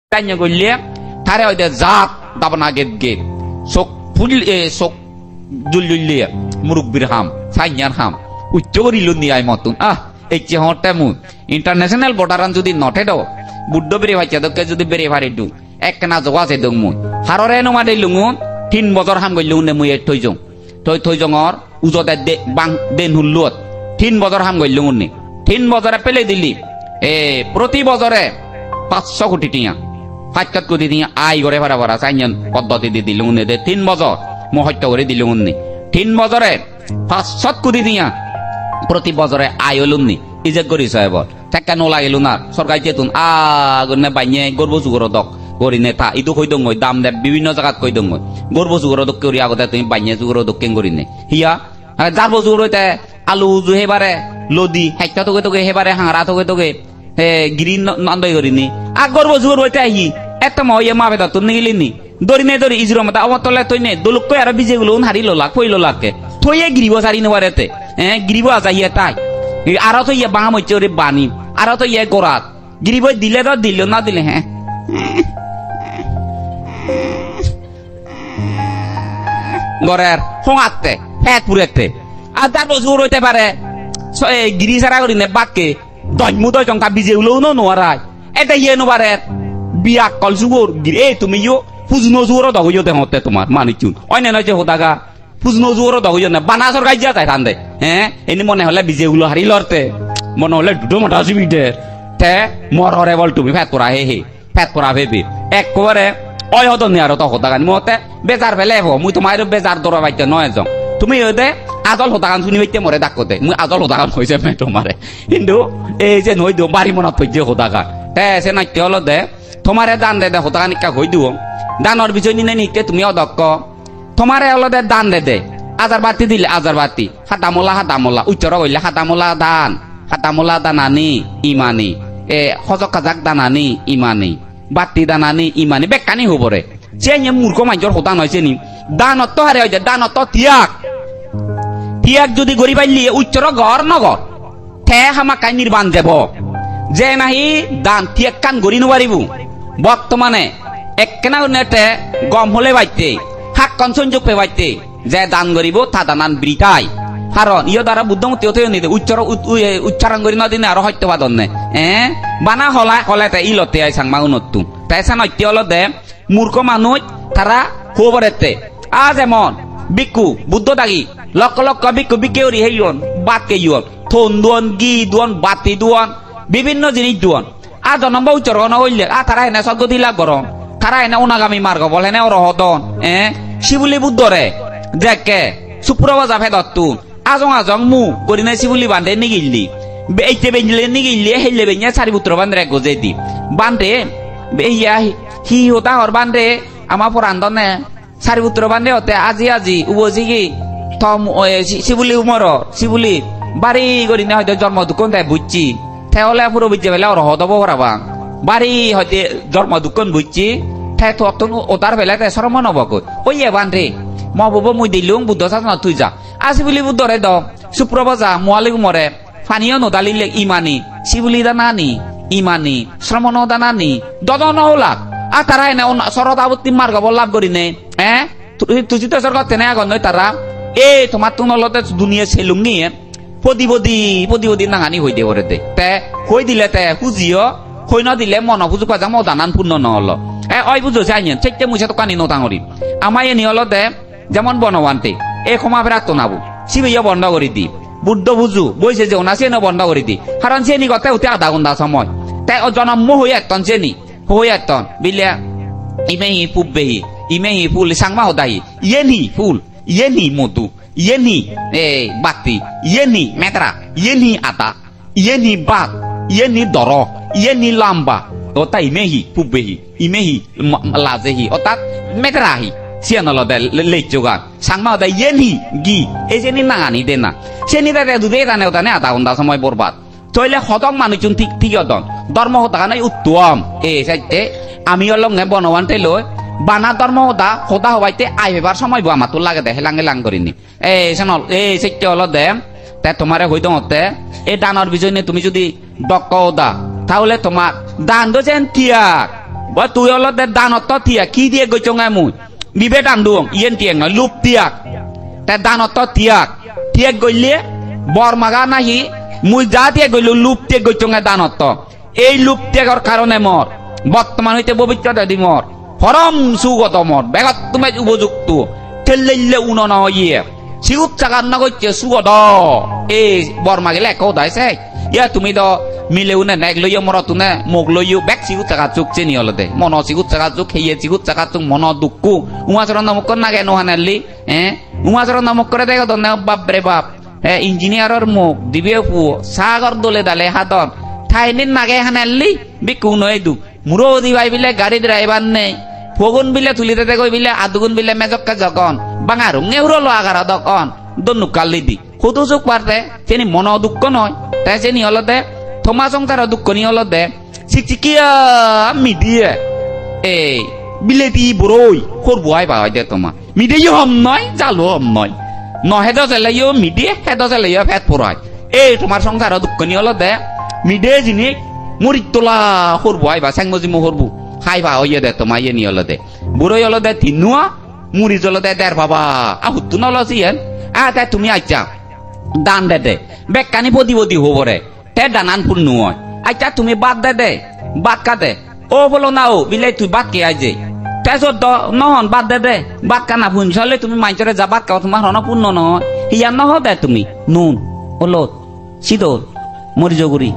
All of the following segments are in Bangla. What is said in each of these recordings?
Tanya golia, thare oi de zat dabna get get. Sok pul sok juljulia, muruk birham, sainyan ham. Uchori lundi ay motun. Ekche hotte mu. International borderan jodi note do. Buddo bere bhacha dokke jodi bere bhare du. Ekna joga se dong mu. Harore no made lungu 3 bojor ham goilung ne mu e toijong. Toi jongor ujote de bang den hulluot. 3 bojor ham goilung ni. 3 bojore pele dili. Proti bojore 500 কোটি টিয়া ফাটকাত কোটি টিয়া আই গরে ভাড়া ভাড়া সাইন পদ্ধতি দি দিলুন দে 3 বছর মহত্য করে দিলুন নি 3 বছরে 500 কোটি টিয়া প্রতি বছরে আই হলুন নি ইজত করি সাহেব টাকা ন লাগিলুন আর সরকার যেতুন গনে বাইনে গর্ব সুগর দক গরিনে তা ইদু কই দং দাম দে বিভিন্ন জায়গাত কই দং গর্ব সুগর দক করি আগতে তুমি বাইনে সুগর দক কেন গরিনে হিয়া যার বছর হইতে আলু জু হেবারে লদি হাইতা তোকে হেবারে হাংরা তোকে Green non doi gorini. Agor bozur boite ahi. Eta mau ya mabe datun nigilini. Dorine dori izro mata awatole toine doluk ko ara bije gulun hari lolak foi lolake. Toye gribo sari no warete. Gribo aja hiya tai. Ara to ya bang mo chore bani. Ara to ya gorat. Gribo dile to dilo na dile he. Gorer hongatte. Het purete. Adar bozur boite pare. So giri sara gorine bakke. Doi mudo jong ka bije ulo no noarai eta ye no bare biya kol sugur gire তুমি yo puzno zuro dago yo de hotte তোমার মানিচুন অনে না যে হোদাগা puzno zuro dago yo না বানা সরকার যা তাই রান্দে এনি মনে হলে bije ulo হারি লরতে মনে হলে দুটো মোটা সিবিডে তে মররে বল তুমি ফেত করা ফেত করা ভেবে এক করে অয় হদ নি আর তো হোদাগা মতে বেজার ফেলে হো মুই তোমার বেজার দরা বাইতে নয় জং তুমি ওদে আজল হতাকান শুনি হইতে মরে ডাকতে মুই আজল হতাকান হইছে মে তোমারে কিন্তু এই যে নই দিও বাড়ি মনত হইছে হতাকান সে নাইতে হলো দে তোমারে দান দে হতাকান ইকা হই দিও দানর বিজয় নিনে নিতে তুমি অদক্ষ তোমারে হলো দে দান দে আজার বাতি দিলে আজার বাতি হাতামোলা উচ্চর হইলে হাতামোলা দানানি ইমানি হজক কাজাক দানানি ইমানি বাতি দানানি ইমানি বেকানি হবরে সে মূর্খ মাইজর হতান হইছে নি দানত হারে হইছে দানত তিয়াক যদি গরি পাইলি উচ্চর ঘর নগর ঠে হামাকাই নির্বাণ যাব যে নাহি দান তিয়াক কান গরি নবারিবু বর্তমানে এককেনা নেটে গম হলে বাইতে হাক কনসঞ্জোগ পে বাইতে যে দান গরিব তা দানান বৃতাই কারণ ইয় দ্বারা বুদ্ধমতি হতে নিতে উচ্চারণ করি নদিনে আরো সত্যবাদন নে বানা হলাতে ইলতে আই সাংমা উন্নতু তাই সান ঐত্য হল দে মূর্খ মানুষ তারা খবরেতে আজ এমন বিকু বুদ্ধ দাগি লক্ষ বিকু বিকেউরি হেইয়ন বাত কেইয়ন থন দুন গি দুন বাতি দুন বিভিন্ন জিনিস দুন আ জনম্ব উচ্চারণ হইলে তারা এনে সদ্গতি লাভ করন তারা এনে অনাগামী মার্গ বলে নে অরহতন শিবুলি বুদ্ধরে দেখে সুপ্রভাজা ফেদত্তু আজং মু করিনে শিবুলি বান্ধে নিগিল্লি এইতে বেঞ্জিলে নিগিল্লি হেইলে বেঞ্জা সারি পুত্র বান্ধে গজে দি বান্ধে বেইয়া হি হতা হর বান্ধে আমার পরান্দনে সারি পুত্র বান্ধে হতে আজি উবজি কি থম শিবুলি উমর শিবুলি বাড়ি করিনে হয়তো জন্ম দুঃখ দেয় বুঝছি তাহলে পুরো বুঝছে বেলা ওর হদব করাবা বাড়ি হয়তো জন্ম দুঃখ বুঝছি তাই তো ওতার বেলা তাই সরম নবক ওই বান্ধে মবো মুই দিলুং বুদ্ধ শাসন তুই যা আসি বলি বুদ্ধরে দ সুপ্রভজা মোয়ালি উমরে ফানিও নদালিলে ইমানি শিবুলি দানানি ইমানি শ্রমণ দানানি দদন হলাক আর তারা এনে সরদাবতী মার্গ লাভ করিনে তুই তো সরকার তেনে আগন নয় তারা তোমার তুনলতে দুনিয়া সেলুঙ্গি পদি নাঙানি হই দে ওরে দে তে হই দিলে তে খুঁজিও হই ন দিলে মন খুঁজু কাজা মো দানান পূর্ণ নহল ওই বুঝো চাইনি চেকতে মুছে তো কানি নতাঙরি আমায় এনি হল দে যেমন বনবান্তে ক্ষমা ফেরাত নাবু শিবিয়া বন্ধ করে দি বুদ্ধ বুঝু বইছে যে ওনা সে বন্ধ করে দি কারণ সে নি কথা উঠে আধা ঘন্টা সময় তাই জন্ম হই একতন সে নি হই একতন বিলিয়া ইমেহি পুববেহি ইমেহি ফুল সাংমা হদাহি ইয়েনি ফুল ইয়েনি মধু ইয়েনি বাতি ইয়েনি মেতরা ইয়েনি আটা ইয়েনি বাত ইয়েনি দর ইয়েনি লাম্বা ওটা ইমেহি পুববেহি ইমেহি লাজেহি অর্থাৎ মেতরাহি সিয়ানল দে লেচুগান সাংমা দে ইয়েনি গি এই যে নাঙানি দে না সেনি দে দুধে দানে ওটানে আধা ঘন্টা সময় বরবাদ চলে হতক মানুষজন ঠিক অদন ধর্ম হতাখানে উত্তম সাইতে আমি অলং বনবান্তে লই বানা ধর্ম হতা হবাইতে আই হেবার সময় বো আমার তো লাগে দে হেলাঙ্গে লাং করিনি শোনল সাইতে হল দে তাই তোমারে হইতে হতে এই দানর বিজয় নিয়ে তুমি যদি দক্ষ দা তাহলে তোমার দান তো যেন তিয়াক বা তুই অলতে দানত থিয়া কি দিয়ে গৈচঙে মুই বিবে টান্দুং ইয়েন টিয়েং নয় লুপ তিয়াক তে দানত তিয়াক টিয়েক গইলে বরমাগা নাহি মুই যা দিয়ে গইল লুপ টিয়েক গৈচঙে দানত এই লুপ ত্যাগর কারণে মর বর্তমান হইতে ভবিষ্যতে দি মর হরম সুগত মর বেগত তুমি উপযুক্ত ঠেললে উন নয় সিগুত চাকার না করছে সুগত এই বর্মা গেলে এক দাইছে ইয়া তুমি তো মিলেও না নেক লইয়া মর তুনে মোক লইও বেক সিগুত চাকা চুক চেনি হলদে মন সিগুত চাকা চুক খেয়ে সিগুত চাকা চুক মন দুঃখু উমাচর নমক না কেন হানালি উমাচর নমক করে দেখো তো বাপ রে বাপ ইঞ্জিনিয়ারের মুখ দিবে পু সাগর দলে দালে হাতন ঠাইনিন নাগে হানালি বিকু নয় দু মুরো দিবাই বিলে গাড়ি ড্রাইভার নেই ফগুন বিলে তুলিতে কই বিলে আদুগুন বিলে মেজক্কা যখন বাঙারু নেউরো লো আগারা দকন দন্নু কালি দি খুদু চুক পারতে চেনি মন দুঃখ নয় তাই চেনি হলতে থমা সংসার দুঃখ নি হলতে চিকচিকিয়া মিডিয়ে এই বিলেতি বড়ই করবুয়াই পাওয়া যায় তোমার মিডিয়ে হম নয় জালো হম নয় নহেদ চালাইও মিডিয়ে হেদ চালাইও ফেট পড়ায় এই তোমার সংসার দুঃখ নি হলতে মিডে জিনিস মুড়ি তোলা করবো আইবা স্যাংমজি মুহরবু খাইবা ওইয়ে দে তোমার ইয়ে নি হলদে বুড়োই হলদে তিনুয়া মুড়ি জলদে দেড় বাবা আহুতু নলসি হেন তাই তুমি আইচা দান দে দে বেকানি বদি বদি হবরে তে দানান পূর্ণ হয় আইচা তুমি বাদ দে দে বাদ কাটে ও বলো না ও বিলে তুই বাদ কে আইজে তাই যত নহন বাদ দে দে বাদ কানা ভুনছলে তুমি মাইচরে যা বাদ কাও তোমার হন পূর্ণ নহয় হিয়া নহ দে তুমি নুন ওলত সিদর মরিজগুড়ি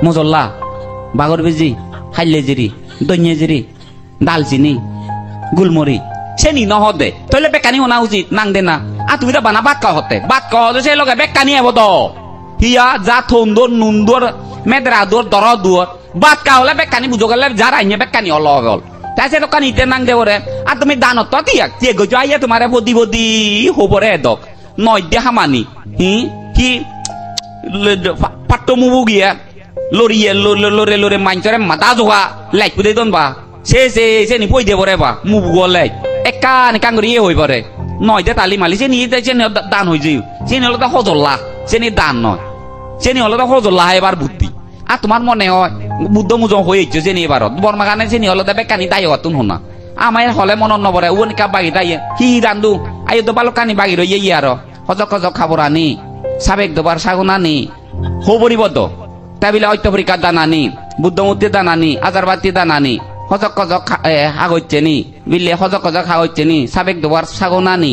মজল্লা বাগর বেজি হাইলে জিরি দৈন্য জিরি দালচিনি গুলমরি চেনি নহ দে তইলে বেকানি হোনা উচিত নাং দে না তুমি তো বানা বাদ কাও হতে বাদ কাও সে লগে বেকানি হব তো হিয়া যা থন্দর নুন্দর মেদরা দর দর দর বাদ কাওলে বেকানি বুঝো গেলে যার আইনে বেকানি হল গল তাই সে দোকান ইতে নাং দে ওরে তুমি দানত তিয়াক তে গজো আইয়া তোমারে বদি বদি হবরে দক নয় দে হামানি কি পাট্টো মুবু গিয়া লরিয়ে লরে লরে মাইনচরে মাথা জোগা লাইক কুদে দন বা সে নি পই দে বরে বা মুবু গলে একা নি কাঙ্গরি হই পরে নয় দে তালি মালি সে নি দান হই যাই সে নি হলো তা হজল্লা সে নি দান নয় সে নি হলো তা হজল্লা এবার বুদ্ধি আর তোমার মনে হয় বুদ্ধ মুজ হয়েছে সে নি এবার বর্মা গানে সে নি হলো তা বেকানি দায় হতুন হোনা আমার হলে মন নবরে ও নিকা বাগি দাইয়ে কি রান্দু আই তো বালো কানি বাগি রইয়ে আর হজক হজক খাবরানি সাবেক দবার সাগুনানি হবরিবদ্ধ তাবিলে অত্যপরিকার দানানি বুদ্ধমূর্তি দানানি আজারবাতি দানানি হজক হজক হাগচ্ছে নি বিলে হজক হজক হাগচ্ছে নি সাবেক দবার সাগুনানি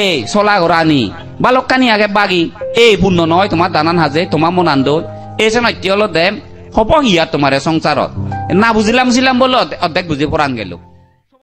এই চলা গরানি বালকানি আগে বাগি এই পূর্ণ নয় তোমার দানান হাজে তোমার মনান্দ এই যে নৈত্য হলো দে হব হিয়া তোমার সংসারত না বুঝিলাম বলো অর্ধেক বুঝি পরান গেল।